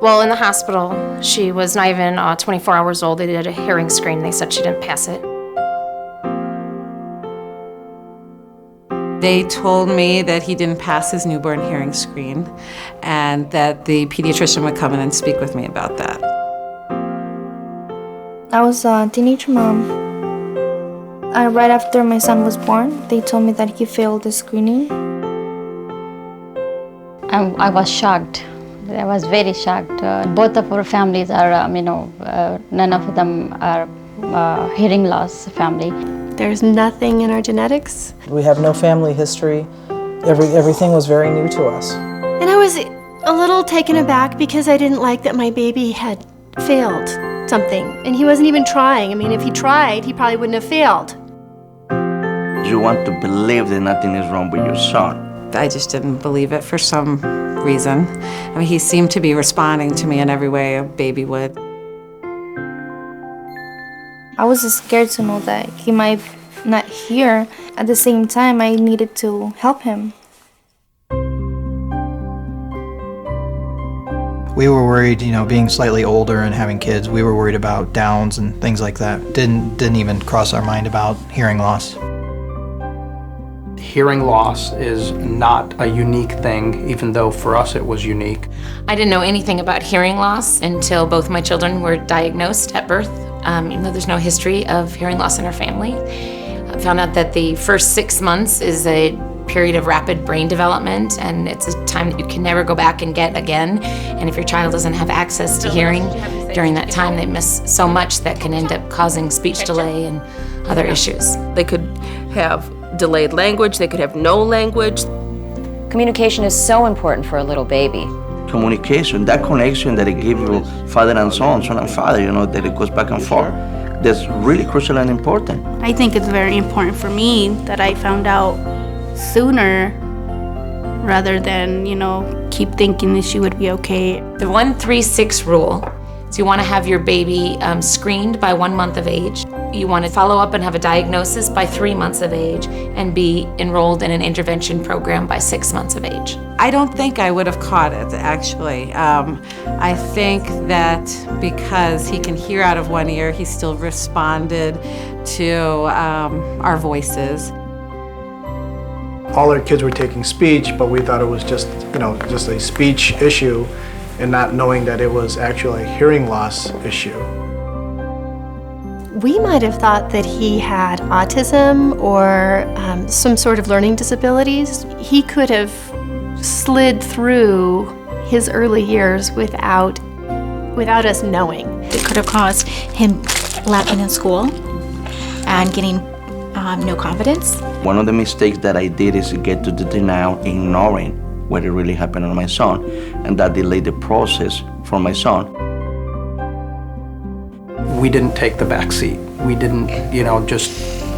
Well, in the hospital, she was not even 24 hours old. They did a hearing screen. They said she didn't pass it. They told me that he didn't pass his newborn hearing screen and that the pediatrician would come in and speak with me about that. I was a teenage mom. Right after my son was born, they told me that he failed the screening. I was shocked. I was very shocked. Both of our families are, none of them are hearing loss family. There's nothing in our genetics. We have no family history. Everything was very new to us. And I was a little taken aback because I didn't like that my baby had failed something. And he wasn't even trying. I mean, if he tried, he probably wouldn't have failed. You want to believe that nothing is wrong with your son. I just didn't believe it for some reason. I mean, he seemed to be responding to me in every way a baby would. I was scared to know that he might not hear. At the same time, I needed to help him. We were worried, being slightly older and having kids, we were worried about Downs and things like that. Didn't even cross our mind about hearing loss. Hearing loss is not a unique thing, even though for us it was unique. I didn't know anything about hearing loss until both my children were diagnosed at birth, even though there's no history of hearing loss in our family. I found out that the first 6 months is a period of rapid brain development, and it's a time that you can never go back and get again. And if your child doesn't have access to hearing during that time, they miss so much that can end up causing speech delay and other issues. They could have delayed language, they could have no language. Communication is so important for a little baby. Communication, that connection that it gives you father and son and father, that it goes back and forth, that's really crucial and important. I think it's very important for me that I found out sooner rather than, keep thinking that she would be okay. The 1-3-6 rule is you want to have your baby screened by 1 month of age. You want to follow up and have a diagnosis by 3 months of age and be enrolled in an intervention program by 6 months of age. I don't think I would have caught it, actually. I think that because he can hear out of one ear, he still responded to our voices. All our kids were taking speech, but we thought it was just a speech issue and not knowing that it was actually a hearing loss issue. We might have thought that he had autism or some sort of learning disabilities. He could have slid through his early years without us knowing. It could have caused him lacking in school and getting no confidence. One of the mistakes that I did is to get to the denial, ignoring what really happened to my son, and that delayed the process for my son. We didn't take the back seat. We didn't, just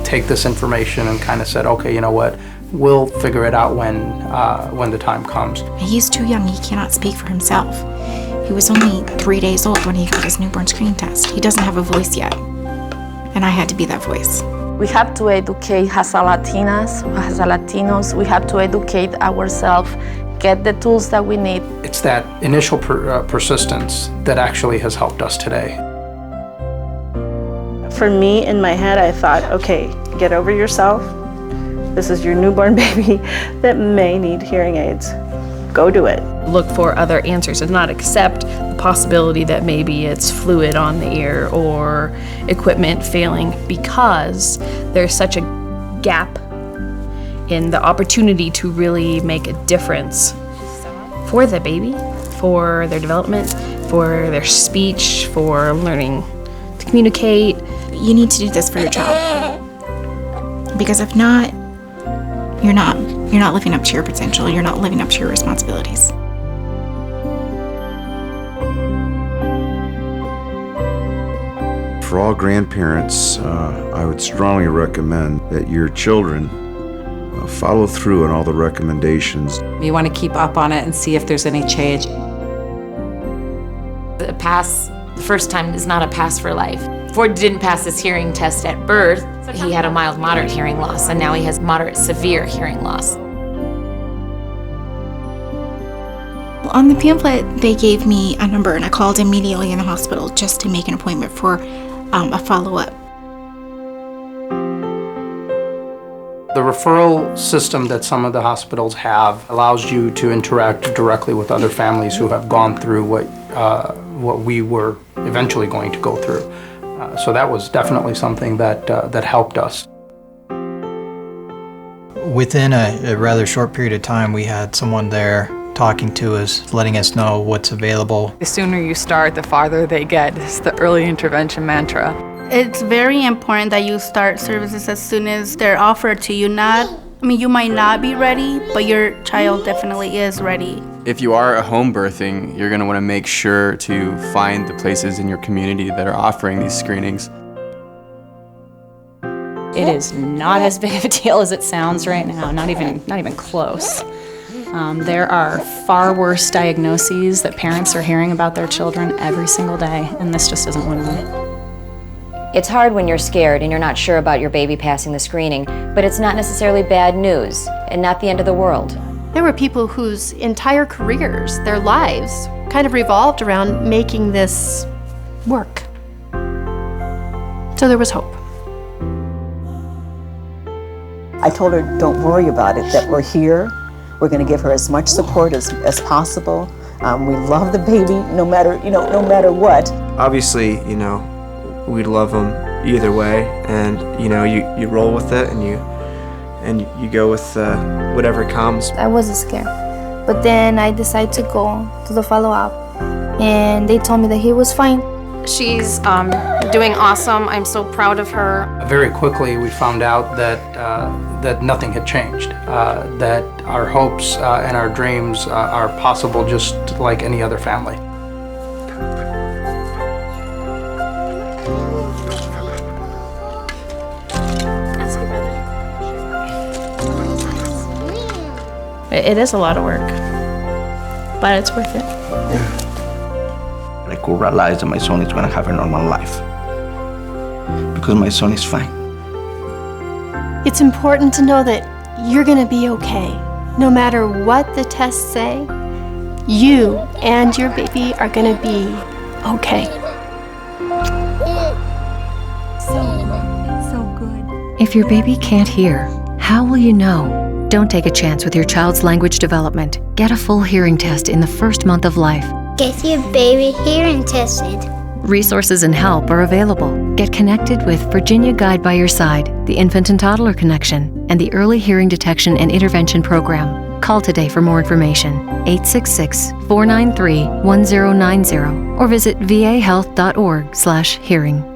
take this information and kind of said, okay, you know what, we'll figure it out when the time comes. He's too young, he cannot speak for himself. He was only 3 days old when he got his newborn screening test. He doesn't have a voice yet, and I had to be that voice. We have to educate as a Latinas, as a Latinos, we have to educate ourselves, get the tools that we need. It's that initial persistence that actually has helped us today. For me, in my head, I thought, okay, get over yourself. This is your newborn baby that may need hearing aids. Go do it. Look for other answers and not accept the possibility that maybe it's fluid on the ear or equipment failing, because there's such a gap in the opportunity to really make a difference for the baby, for their development, for their speech, for learning to communicate. You need to do this for your child, because if not, you're not living up to your potential. You're not living up to your responsibilities. For all grandparents, I would strongly recommend that your children follow through on all the recommendations. You want to keep up on it and see if there's any change. The pass the first time is not a pass for life. Ford didn't pass his hearing test at birth. He had a mild moderate hearing loss, and now he has moderate severe hearing loss. on the pamphlet, they gave me a number, and I called immediately in the hospital just to make an appointment for a follow-up. The referral system that some of the hospitals have allows you to interact directly with other families who have gone through what we were eventually going to go through. So that was definitely something that helped us. Within a rather short period of time, we had someone there talking to us, letting us know what's available. The sooner you start, the farther they get. It's the early intervention mantra. It's very important that you start services as soon as they're offered to you. You might not be ready, but your child definitely is ready. If you are home birthing, you're going to want to make sure to find the places in your community that are offering these screenings. It is not as big of a deal as it sounds right now, not even close. There are far worse diagnoses that parents are hearing about their children every single day, and this just isn't one of them. It's hard when you're scared and you're not sure about your baby passing the screening, but it's not necessarily bad news and not the end of the world. There were people whose entire careers, their lives, kind of revolved around making this work. So there was hope. I told her, don't worry about it, that we're here. We're going to give her as much support as possible. We love the baby no matter what. Obviously, we love them either way, and you roll with it, and you go with whatever comes. I was scared, but then I decided to go to the follow-up, and they told me that he was fine. She's doing awesome. I'm so proud of her. Very quickly, we found out that nothing had changed, that our hopes and our dreams are possible just like any other family. It is a lot of work, but it's worth it. I could realize that my son is going to have a normal life because my son is fine. It's important to know that you're going to be okay. No matter what the tests say, you and your baby are going to be okay. So good. If your baby can't hear, how will you know? Don't take a chance with your child's language development. Get a full hearing test in the first month of life. Get your baby hearing tested. Resources and help are available. Get connected with Virginia Guide by Your Side, the Infant and Toddler Connection, and the Early Hearing Detection and Intervention Program. Call today for more information, 866-493-1090, or visit vahealth.org/hearing.